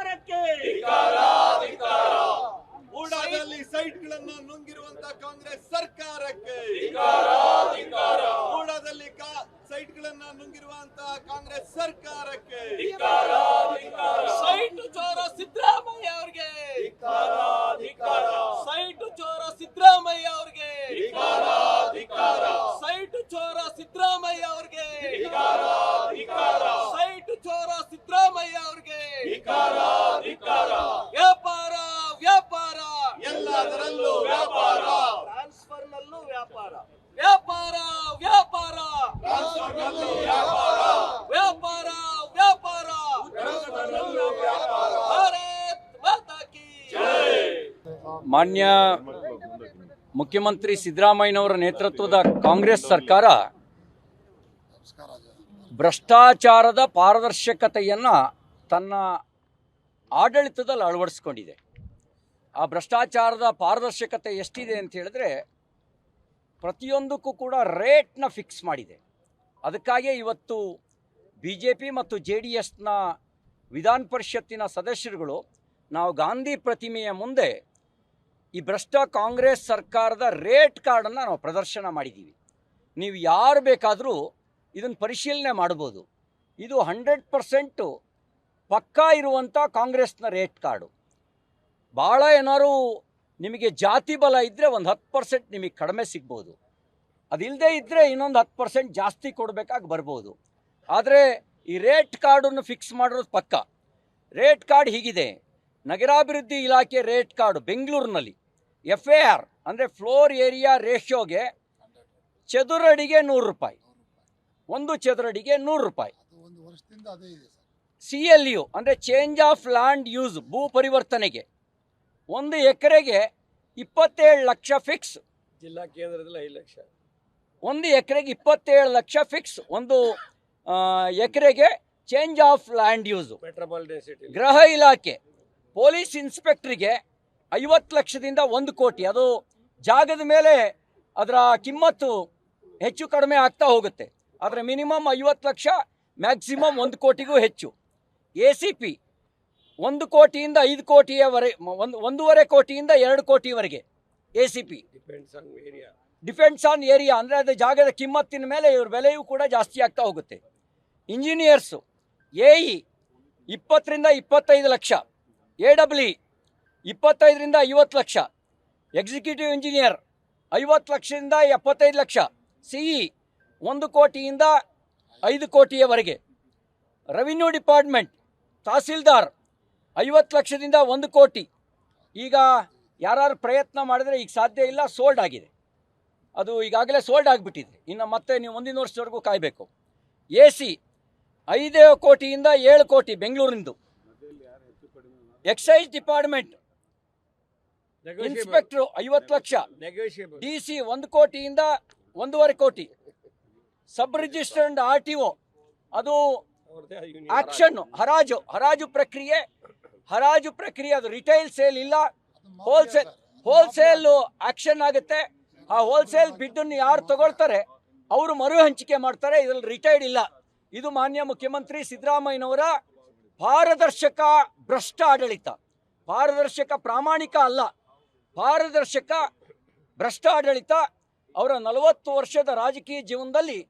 ಸರ್ಕಾರಕ್ಕೆ ಊಡಾದಲ್ಲಿ ಸೈಟ್ಗಳನ್ನು ನುಂಗಿರುವಂತಹ ಕಾಂಗ್ರೆಸ್ ಸರ್ಕಾರಕ್ಕೆ ಊಡಾದಲ್ಲಿ ಸೈಟ್ಗಳನ್ನ ನುಂಗಿರುವಂತಹ ಕಾಂಗ್ರೆಸ್ ಸರ್ಕಾರಕ್ಕೆ ಸೈಟ್ ಚೋರ ಸಿದ್ದರಾಮಯ್ಯ ಅವ್ರಿಗೆ ಸೈಟ್ ಚೋರ ಸಿದ್ದರಾಮಯ್ಯ ಅವ್ರಿಗೆ ಸೈಟ್ ಚೋರ ಸಿದ್ದರಾಮಯ್ಯ ಅವ್ರಿಗೆ ಸೈಟ್ ಚೋರ ಸಿದ್ದರಾಮಯ್ಯ ಅವ್ರಿಗೆ ವ್ಯಾಪಾರ ವ್ಯಾಪಾರ ಎಲ್ಲದರಲ್ಲೂ ವ್ಯಾಪಾರ ಟ್ರಾನ್ಸ್ಫರ್ ನಲ್ಲೂ ವ್ಯಾಪಾರ ವ್ಯಾಪಾರ ವ್ಯಾಪಾರ ವ್ಯಾಪಾರ ವ್ಯಾಪಾರ ಭಾರತ್ ಮಾತಾ ಕಿ ಮಾನ್ಯ ಮುಖ್ಯಮಂತ್ರಿ ಸಿದ್ದರಾಮಯ್ಯನವರ ನೇತೃತ್ವದ ಕಾಂಗ್ರೆಸ್ ಸರ್ಕಾರ ಭ್ರಷ್ಟಾಚಾರದ ಪಾರದರ್ಶಕತೆಯನ್ನು ತನ್ನ ಆಡಳಿತದಲ್ಲಿ ಅಳವಡಿಸ್ಕೊಂಡಿದೆ. ಆ ಭ್ರಷ್ಟಾಚಾರದ ಪಾರದರ್ಶಕತೆ ಎಷ್ಟಿದೆ ಅಂತ ಹೇಳಿದ್ರೆ ಪ್ರತಿಯೊಂದಕ್ಕೂ ಕೂಡ ರೇಟ್ನ ಫಿಕ್ಸ್ ಮಾಡಿದೆ. ಅದಕ್ಕಾಗಿ ಇವತ್ತು BJP ಮತ್ತು JDSನ ವಿಧಾನ ಪರಿಷತ್ತಿನ ಸದಸ್ಯರುಗಳು ನಾವು ಗಾಂಧಿ ಪ್ರತಿಮೆಯ ಮುಂದೆ ಈ ಭ್ರಷ್ಟ ಕಾಂಗ್ರೆಸ್ ಸರ್ಕಾರದ ರೇಟ್ ಕಾರ್ಡನ್ನು ನಾವು ಪ್ರದರ್ಶನ ಮಾಡಿದ್ದೀವಿ. ನೀವು ಯಾರು ಬೇಕಾದರೂ ಇದನ್ನು ಪರಿಶೀಲನೆ ಮಾಡ್ಬೋದು. ಇದು 100% ಪಕ್ಕಾ ಇರುವಂಥ ಕಾಂಗ್ರೆಸ್ನ ರೇಟ್ ಕಾರ್ಡು. ಭಾಳ ಏನಾದ್ರು ನಿಮಗೆ ಜಾತಿ ಬಲ ಇದ್ದರೆ ಒಂದು 10% ನಿಮಗೆ ಕಡಿಮೆ ಸಿಗ್ಬೋದು, ಅದಿಲ್ಲದೆ ಇದ್ದರೆ ಇನ್ನೊಂದು 10% ಜಾಸ್ತಿ ಕೊಡಬೇಕಾಗಿ ಬರ್ಬೋದು. ಆದರೆ ಈ ರೇಟ್ ಕಾರ್ಡನ್ನು ಫಿಕ್ಸ್ ಮಾಡಿರೋದು ಪಕ್ಕ. ರೇಟ್ ಕಾರ್ಡ್ ಹೀಗಿದೆ: ನಗರಾಭಿವೃದ್ಧಿ ಇಲಾಖೆ ರೇಟ್ ಕಾರ್ಡು ಬೆಂಗಳೂರಿನಲ್ಲಿ FAR ಅಂದರೆ ಫ್ಲೋರ್ ಏರಿಯಾ ರೇಷಿಯೋಗೆ ಚದುರಡಿಗೆ 100 ರೂಪಾಯಿ, ಒಂದು ಚದುರಡಿಗೆ 100 ರೂಪಾಯಿ. CLU ಅಂದರೆ ಚೇಂಜ್ ಆಫ್ ಲ್ಯಾಂಡ್ ಯೂಸ್, ಭೂ ಪರಿವರ್ತನೆಗೆ 1 ಎಕರೆಗೆ 27 ಲಕ್ಷ ಫಿಕ್ಸ್. ಜಿಲ್ಲಾ ಕೇಂದ್ರದಲ್ಲಿ 5 ಲಕ್ಷ. 1 ಎಕರೆಗೆ 27 ಲಕ್ಷ ಫಿಕ್ಸ್. 1 ಎಕರೆಗೆ change of land use. Metropolitan city ಗೃಹ ಇಲಾಖೆ ಪೊಲೀಸ್ ಇನ್ಸ್ಪೆಕ್ಟ್ರಿಗೆ 50 ಲಕ್ಷದಿಂದ 1 ಕೋಟಿ. ಅದು ಜಾಗದ ಮೇಲೆ ಅದರ ಕಿಮ್ಮತ್ತು ಹೆಚ್ಚು ಕಡಿಮೆ ಆಗ್ತಾ ಹೋಗುತ್ತೆ. ಆದರೆ ಮಿನಿಮಮ್ 50 ಲಕ್ಷ, ಮ್ಯಾಕ್ಸಿಮಮ್ 1 ಕೋಟಿಗೂ ಹೆಚ್ಚು. ACP 1 ಕೋಟಿಯಿಂದ 5 ಕೋಟಿಯವರೆಗೆ, 1.5 ಕೋಟಿಯಿಂದ 2 ಕೋಟಿವರೆಗೆ ACP. ಡಿಪೆಂಡ್ಸ್ ಆನ್ ಏರಿಯಾ ಅಂದರೆ ಅದು ಜಾಗದ ಕಿಮ್ಮತ್ತಿನ ಮೇಲೆ ಇವ್ರ ಬೆಲೆಯೂ ಕೂಡ ಜಾಸ್ತಿ ಆಗ್ತಾ ಹೋಗುತ್ತೆ. ಇಂಜಿನಿಯರ್ಸು AE 20ರಿಂದ 25 ಲಕ್ಷ, AEE 25ರಿಂದ 50 ಲಕ್ಷ, ಎಕ್ಸಿಕ್ಯೂಟಿವ್ ಇಂಜಿನಿಯರ್ 50 ಲಕ್ಷದಿಂದ 75 ಲಕ್ಷ, CE 1 ಕೋಟಿಯಿಂದ 5 ಕೋಟಿಯವರೆಗೆ. ರೆವಿನ್ಯೂ ಡಿಪಾರ್ಟ್ಮೆಂಟ್ ತಹಸೀಲ್ದಾರ್ 50 ಲಕ್ಷದಿಂದ 1 ಕೋಟಿ. ಈಗ ಯಾರು ಪ್ರಯತ್ನ ಮಾಡಿದ್ರೆ ಈಗ ಸಾಧ್ಯ ಇಲ್ಲ, ಸೋಲ್ಡ್ ಆಗಿದೆ. ಅದು ಈಗಾಗಲೇ ಸೋಲ್ಡ್ ಆಗಿಬಿಟ್ಟಿದೆ. ಇನ್ನು ಮತ್ತೆ ನೀವು ಮುಂದಿನ ವರ್ಷದವರೆಗೂ ಕಾಯಬೇಕು. AC 5 ಕೋಟಿಯಿಂದ 7 ಕೋಟಿ ಬೆಂಗಳೂರಿಂದು. Excise department inspector 50 lakh, DC 1 ಕೋಟಿಯಿಂದ 1.5 ಕೋಟಿ. ಸಬ್ ರಿಜಿಸ್ಟರ್ಡ್ RTO ಅದು ಆಕ್ಷನ್ ಹರಾಜು ಪ್ರಕ್ರಿಯೆ ಅದು ರಿಟೈಲ್ ಸೇಲ್ ಇಲ್ಲ, ಹೋಲ್ಸೇಲ್ ಆಕ್ಷನ್ ಆಗುತ್ತೆ. ಆ ಹೋಲ್ಸೇಲ್ ಬಿಡ್ಡನ್ನು ಯಾರು ತಗೊಳ್ತಾರೆ ಅವರು ಮರು ಹಂಚಿಕೆ ಮಾಡ್ತಾರೆ. ಇದರಲ್ಲಿ ರಿಟೈರ್ಡ್ ಇಲ್ಲ. ಇದು ಮಾನ್ಯ ಮುಖ್ಯಮಂತ್ರಿ ಸಿದ್ದರಾಮಯ್ಯನವರ ಪಾರದರ್ಶಕ ಭ್ರಷ್ಟ ಆಡಳಿತ. ಪಾರದರ್ಶಕ ಪ್ರಾಮಾಣಿಕ ಅಲ್ಲ, ಪಾರದರ್ಶಕ ಭ್ರಷ್ಟ ಆಡಳಿತ. ಅವರ 40 ವರ್ಷದ ರಾಜಕೀಯ ಜೀವನದಲ್ಲಿ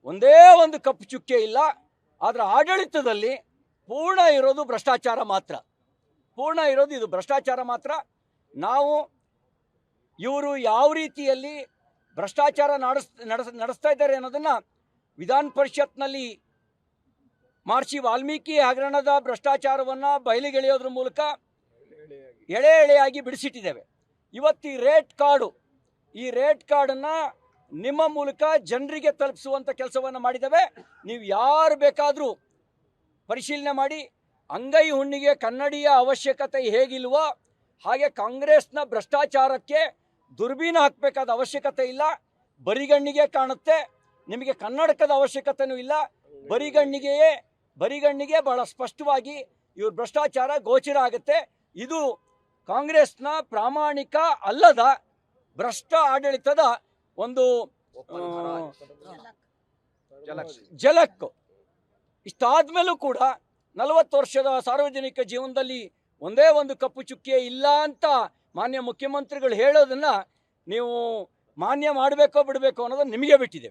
ಒಂದೇ ಒಂದು ಕಪ್ಪು ಚುಕ್ಕೆ ಇಲ್ಲ. ಆದರೆ ಆಡಳಿತದಲ್ಲಿ ಪೂರ್ಣ ಇರೋದು ಭ್ರಷ್ಟಾಚಾರ ಮಾತ್ರ. ಪೂರ್ಣ ಇರೋದು ಇದು ಭ್ರಷ್ಟಾಚಾರ ಮಾತ್ರ. ನಾವು ಇವರು ಯಾವ ರೀತಿಯಲ್ಲಿ ಭ್ರಷ್ಟಾಚಾರ ನಡೆಸ್ತಾ ಇದ್ದಾರೆ ಅನ್ನೋದನ್ನು ವಿಧಾನ ಪರಿಷತ್ನಲ್ಲಿ ಮಹರ್ಷಿ ವಾಲ್ಮೀಕಿ ಹಗರಣದ ಭ್ರಷ್ಟಾಚಾರವನ್ನು ಬಯಲಿಗೆಳೆಯೋದ್ರ ಮೂಲಕ ಎಳೆ ಎಳೆಯಾಗಿ ಬಿಡಿಸಿಟ್ಟಿದ್ದೇವೆ. ಇವತ್ತು ಈ ರೇಟ್ ಕಾರ್ಡನ್ನು ನಿಮ್ಮ ಮೂಲಕ ಜನರಿಗೆ ತಲುಪಿಸುವಂಥ ಕೆಲಸವನ್ನು ಮಾಡಿದ್ದೇವೆ. ನೀವು ಯಾರು ಬೇಕಾದರೂ ಪರಿಶೀಲನೆ ಮಾಡಿ. ಅಂಗೈ ಹುಣ್ಣಿಗೆ ಕನ್ನಡಿಯ ಅವಶ್ಯಕತೆ ಹೇಗಿಲ್ವೋ ಹಾಗೆ ಕಾಂಗ್ರೆಸ್ನ ಭ್ರಷ್ಟಾಚಾರಕ್ಕೆ ದುರ್ಬೀನ ಹಾಕಬೇಕಾದ ಅವಶ್ಯಕತೆ ಇಲ್ಲ. ಬರಿಗಣ್ಣಿಗೆ ಕಾಣುತ್ತೆ. ನಿಮಗೆ ಕನ್ನಡಕದ ಅವಶ್ಯಕತೆಯೂ ಇಲ್ಲ. ಬರಿಗಣ್ಣಿಗೆ ಬಹಳ ಸ್ಪಷ್ಟವಾಗಿ ಇವ್ರ ಭ್ರಷ್ಟಾಚಾರ ಗೋಚರ ಆಗುತ್ತೆ. ಇದು ಕಾಂಗ್ರೆಸ್ನ ಪ್ರಾಮಾಣಿಕ ಅಲ್ಲದ ಭ್ರಷ್ಟ ಆಡಳಿತದ ಒಂದು ಝಲಕ್. ಇಷ್ಟಾದ್ಮೇಲೂ ಕೂಡ 40 ವರ್ಷದ ಸಾರ್ವಜನಿಕ ಜೀವನದಲ್ಲಿ ಒಂದೇ ಒಂದು ಕಪ್ಪು ಚುಕ್ಕೆ ಇಲ್ಲ ಅಂತ ಮಾನ್ಯ ಮುಖ್ಯಮಂತ್ರಿಗಳು ಹೇಳೋದನ್ನ ನೀವು ಮಾನ್ಯ ಮಾಡಬೇಕೋ ಬಿಡಬೇಕೋ ಅನ್ನೋದು ನಿಮಗೆ ಬಿಟ್ಟಿದೆ.